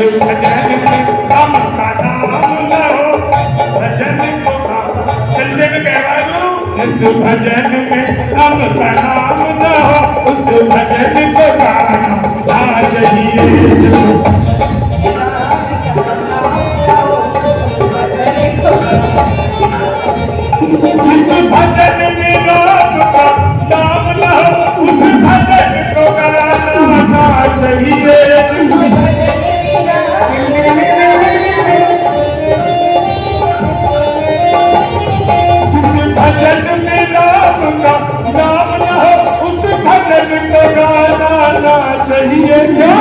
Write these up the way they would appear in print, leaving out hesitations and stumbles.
भजन में राम का नाम लो, भजन को चलते में कहवा दो, इस भजन में राम का नाम लो, उस भजन को गाना आ जाइए। जिस भजन में राम का नाम लो, उस भजन को गाना चाहिए। भजन में राम का नाम न हो, उस भजन को गाना चाहिए। क्या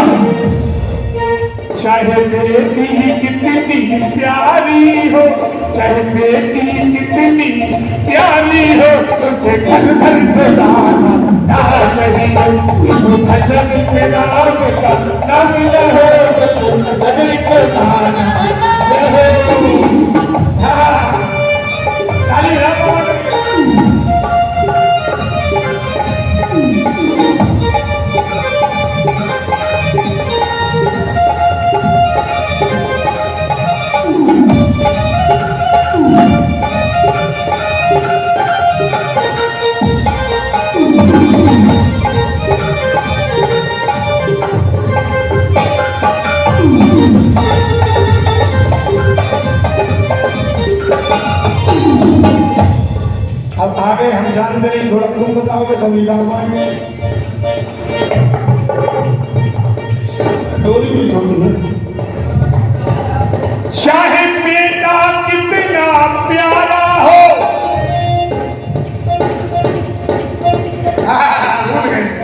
चाहे बेटी कितनी प्यारी हो, चाहे बेटी कितनी प्यारी हो, उसे घर घर गाना चाहिए। भजन में राम का नाम न हो, उस भजन को गाना अब आगे हम जानते नहीं, थोड़ा तुम बताओगे तभी गा पाएंगे। डोरी भी छोड़ दो। चाहे बेटा कितना प्यारा हो,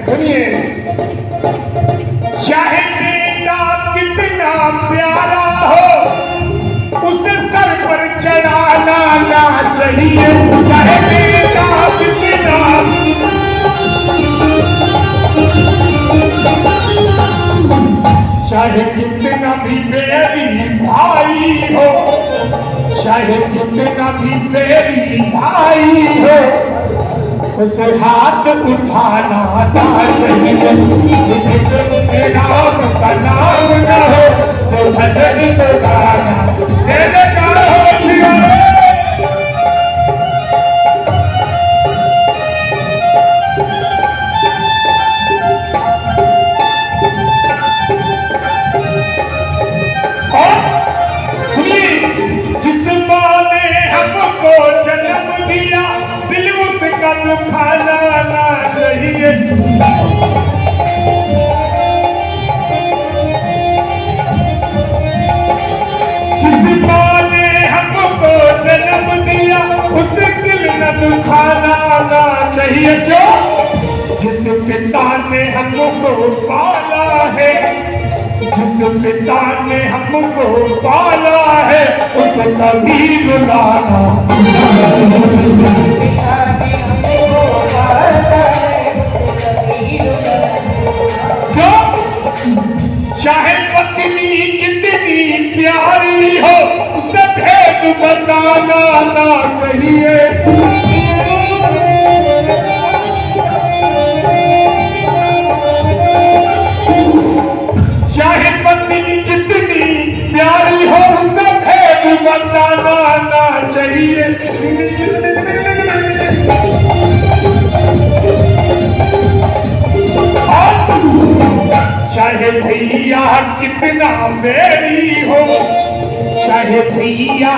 सुनिए, चाहे बेटा कितना प्यारा हो, उसे सर पर चढ़ाना ना चाहिए। चाहे बेटा कितना, चाहे कितना भी मेरी भाई हो, चाहे कितना भी मेरी भाई हो, उसे हाथ उठाना ना चाहिए। राम का नाम न हो, तो भजन को गाना तेरे का हो। जन्म दिया दिल उसका दुखाना ना चाहिए। जिस माँ ने हमको जन्म दिया उस दिल न दुखाना ना चाहिए। जो जिस पिता ने हमको पाला है, जिस पिता ने हमको पाला है, उसे कभी रुलाना। चाहे पत्नी कितनी प्यारी हो, उसे भेद बताना ना चाहिए। चाहे पत्नी कितनी प्यारी हो, उसे भेद बताना ना चाहिए। चाहे भैया कितना मेरी हो, चाहे भैया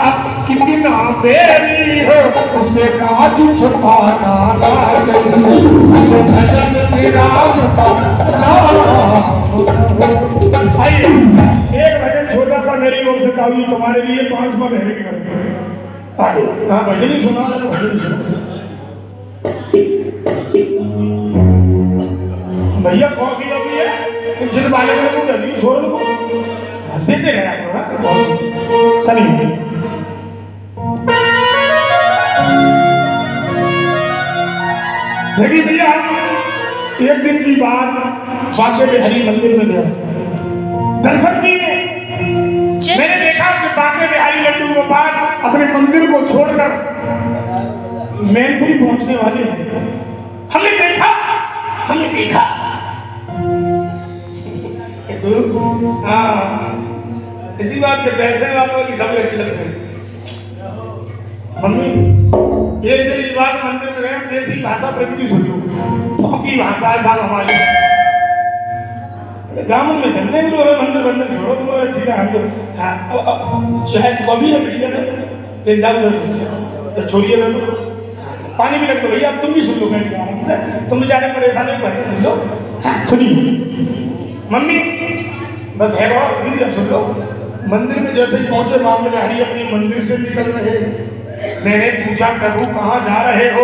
कितना मेरी हो, उसे राज छुपाना ना चाहिए। भजन में राम का नाम। एक भजन छोटा सा मेरी ओर से गाऊं तुम्हारे लिए, 5वां बहरे के करेंगे। हाँ भजन ही सुना रहे, भजन ही सुना। भैया कॉफी अभी है, जिन बालक ने को जल्दी छोड़ दो, देते रहे आपको। सनी देखिए भैया, एक दिन की बात बांके बिहारी मंदिर में गया, दर्शन किए। मैंने देखा कि बांके बिहारी लड्डू गोपाल अपने मंदिर को छोड़कर मैनपुरी पहुंचने वाले हैं। हमने देखा इसी बात के पैसे वालों की सब लड़की लगते हैं। मम्मी ये इधर इस बात मंदिर में गए देसी भाषा प्रकृति सुन लो की भाषा है साहब हमारी गाँव में झंडे भी रोए मंदिर बंदर छोड़ो तुम सीधा अंदर चाहे कॉफी है बिटिया दे एक जाओ तो छोड़िए तो पानी भी लग दो भैया अब तुम भी सुन लो बैठ के आराम से तुम बेचारे परेशान नहीं भाई सुन लो सुनिए मम्मी बस है बहुत दीदी अब सुन लो मंदिर में जैसे ही पहुंचे मामले में हरी अपनी मंदिर से निकल रहे मैंने पूछा प्रभु कहाँ जा रहे हो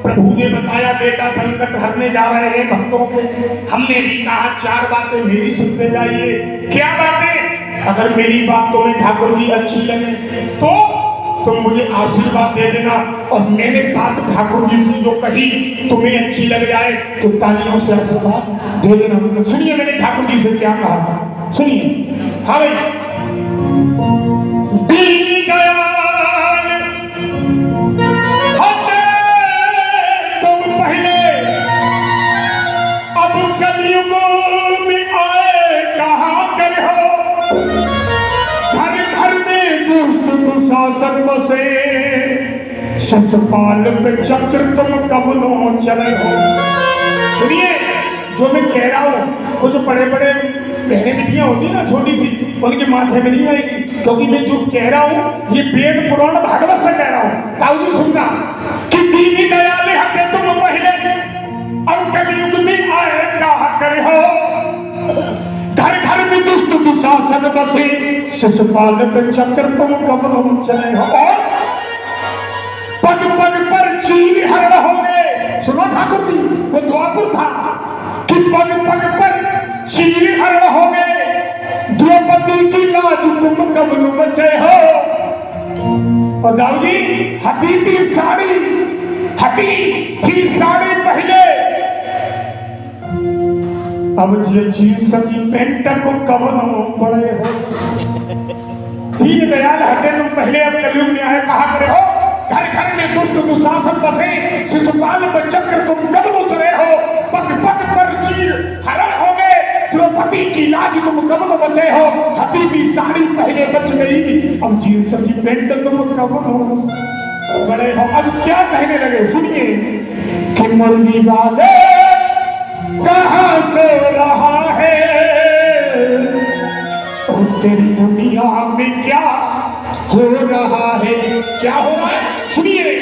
प्रभु ने बताया बेटा संकट हरने जा रहे हैं भक्तों के हमने भी कहा 4 बातें मेरी सुनते जाइए क्या बातें अगर मेरी बात तुम्हें ठाकुर जी अच्छी लगे तो तुम मुझे आशीर्वाद दे देना और मैंने बात ठाकुर जी से जो कही तुम्हें अच्छी लग जाए तो तालियों से आशीर्वाद दे देना सुनिए मैंने ठाकुर जी से क्या कहा सुनिए हाँ भाई दीन दयाल होते तुम पहले अब कलयुग में आए कहाँ कर हो घर घर में दुष्ट दुशासन बसे ससपाल पे चक्र तुम कबलों चले हो सुनिए जो मैं कह रहा हूँ वो जो बड़े बड़े बहने बिटियां होती है ना छोटी सी उनके माथे में नहीं आएगी क्योंकि मैं जो कह रहा हूँ ये वेद पुराण भागवत से कह रहा हूँ ताऊ जी सुनना कि दीनी दयाल हके तुम पहले और कलयुग में आए कहा करे हो घर घर में दुष्ट दुशासन बसे शिशुपाल पे चक्र तुम कबलों चले हो और पग पग पर चीर हरण होंगे सुनो ठाकुर जी वो द्वापुर था कि पग पग पर चीर हरण होंगे द्रौपदी की लाज तुम कबलू बचे हो और दाऊ जी हती थी साड़ी पहले अब ये जींस की पैंट को कबलों पड़े हो दीन दयाल हते तुम पहले अब कलयुग में आए कहा करे हो घर घर में दुष्ट दुशासन बसे शिशुपाल पर चक्र तुम कबलों चले हो पग पग पर चीर हरण हो गए द्रौपदी की लाज तुम कबलों बचे हो हती की साड़ी पहले बच गई अब जींस की पैंट तुम कबलों बड़े हो अब क्या कहने लगे सुनिए कि मुरली वाले कहाँ से रहा है और तेरी दुनिया में क्या हो रहा है क्या हो रहा है सुनिए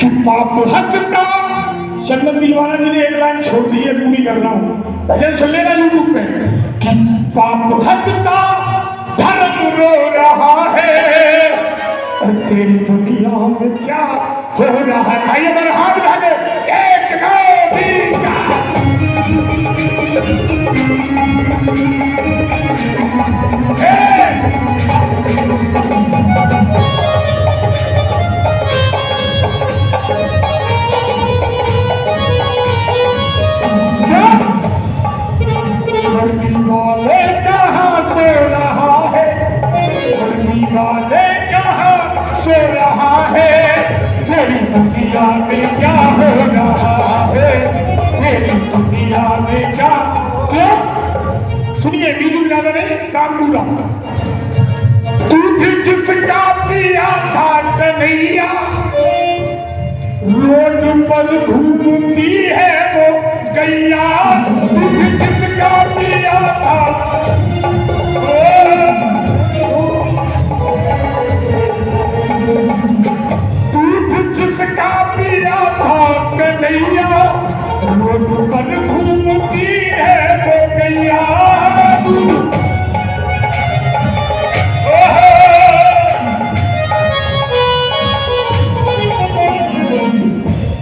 कि पाप हंसता चंदन दीवाना जी ने एक लाइन छोड़ दी है पूरी कर रहा हूँ भजन सुन लेना यूट्यूब पे कि पाप हंसता धर्म रो रहा है और तेरी दुनिया में क्या हो रहा है भाई अगर हाथ उठा दे 1 2 3 वाले कहाँ से रहा है वाले कहाँ से रहा है तेरी दुनिया में क्या हो रहा है तेरी दुनिया में क्या सुनिए बीजू ज्यादा नहीं काम पूरा दूध जिसका पिया था कन्हैया रोड पर घूमती है वो गैया दूध जिसका पिया था दूध जिसका पिया था कन्हैया रोड पर घूमती है वो गैया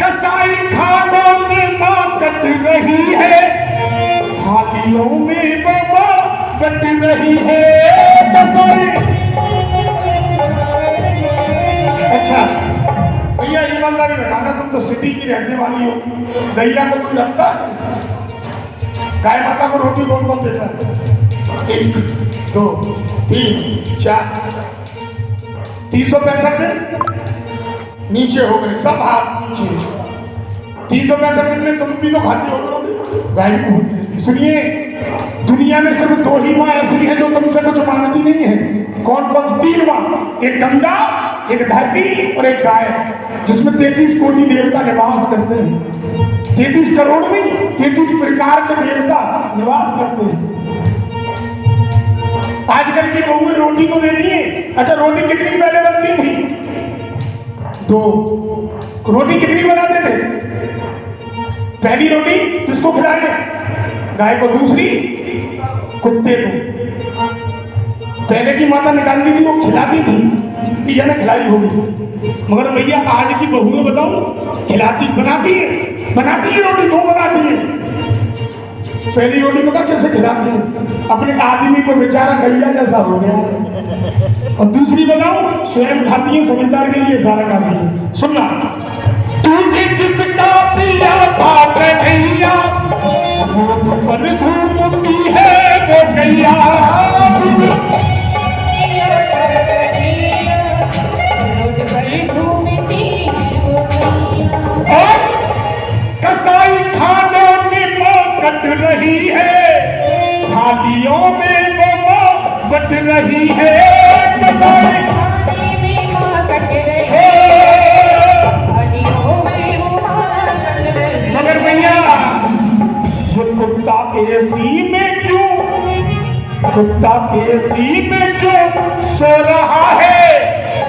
कसाई खानों में माँ कट रही है थालियों में बाबा कट रही है कसाई अच्छा भैया ईमानदारी बताना तुम तो सिटी की रहने वाली हो गैया को कोई रखता है गाय माता को रोटी कौन कौन देता है 1 2 3 4 365 दिन नीचे हो गए सब हाथ नीचे 365 दिन में तुम भी तो खाती हो गाय भी होती रहती सुनिए दुनिया में सिर्फ 2 ही माँ ऐसी है जो तुमसे कुछ मांगती नहीं नहीं है। कौन कौन सी? तीन माँ, एक गंगा, एक धरती और एक गाय, जिसमें 33 कोटि देवता निवास करते हैं। 33 करोड़ नहीं, 33 प्रकार के देवता निवास करते हैं। आजकल की बहू रोटी तो देती है। अच्छा, रोटी कितनी पहले बनती थी? तो रोटी कितनी बनाते थे? पहली रोटी किसको खिलाने? गाय को, दूसरी कुत्ते को। पहले की माता निकालती थी, वो खिलाती थी, पिया ने खिलाई होगी। मगर भैया आज की बहुएं बताऊं, खिलाती बनाती है रोटी, दो बनाती है। पहली रोटी पता कैसे खिलाती है? अपने आदमी को बेचारा गैया जैसा हो गया। और दूसरी बताऊं, स्वयं खाती है, समझदार के लिए सारा खाती है। सुनना, तूने जिसका पिया बाप भैया, पर घूमती है वो गैया। कसाई खानों में माँ कट रही है, थालियों में वो माँ बट रही है। कसाई खाने में माँ कट रही है, थालियों में वो माँ कट रही है। मगर भैया वो कुत्ता एसी में क्यों, कुत्ता एसी में क्यों सो रहा है?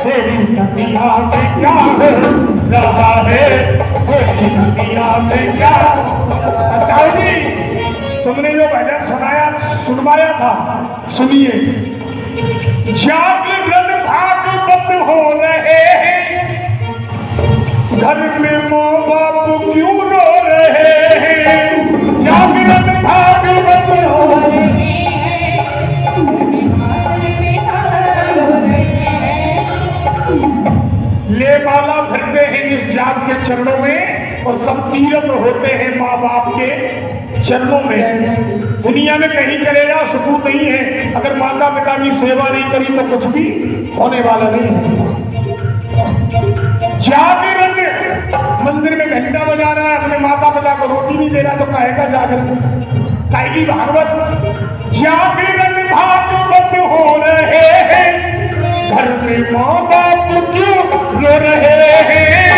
तेरी दुनिया में क्या हो रहा है? तेरी दुनिया में क्या? बताओ जी, तुमने जो भजन सुनवाया था, सुनिए। जागरण भागवत हो रहे हैं, घर में माँ बाप क्यों रो रहे हैं? जागरण भागवत हो रहे हैं, ले माला भरते हैं इस जाप के चरणों में, और सब तीरथ होते हैं माँ बाप के चरणों में। दुनिया में कहीं चले जाओ सुकून नहीं है, अगर माता पिता की सेवा नहीं करी तो कुछ भी होने वाला नहीं है। जागरण, मंदिर में घंटा बजा रहा है, अपने माता पिता को रोटी नहीं दे रहा, तो कहेगा जागरण, कहेगी भागवत। जागरण भागवत हो रहे हैं, घर में माँ बाप क्यों रो रहे हैं?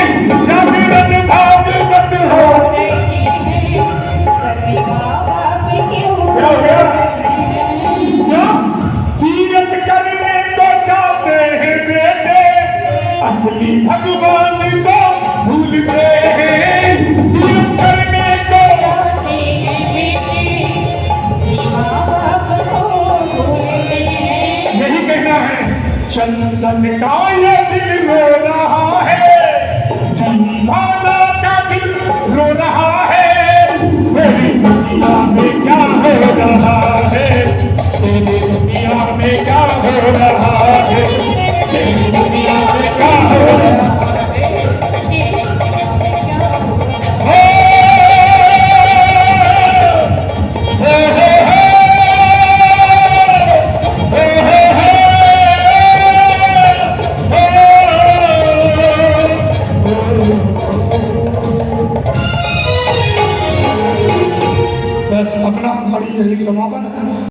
जागरण भागवत हो रहे हैं, सभी माँ बाप क्यों रो रहे हैं? तीरथ करने तो जाते हैं बेटे, असली भगवान को भूल गए हैं। तीरथ करने को जाते हैं बेटे, असली माँ बाप को भूल गए हैं। यही कहना है। चंदन का ये दिल रो रहा है, दीवाना का दिल रो रहा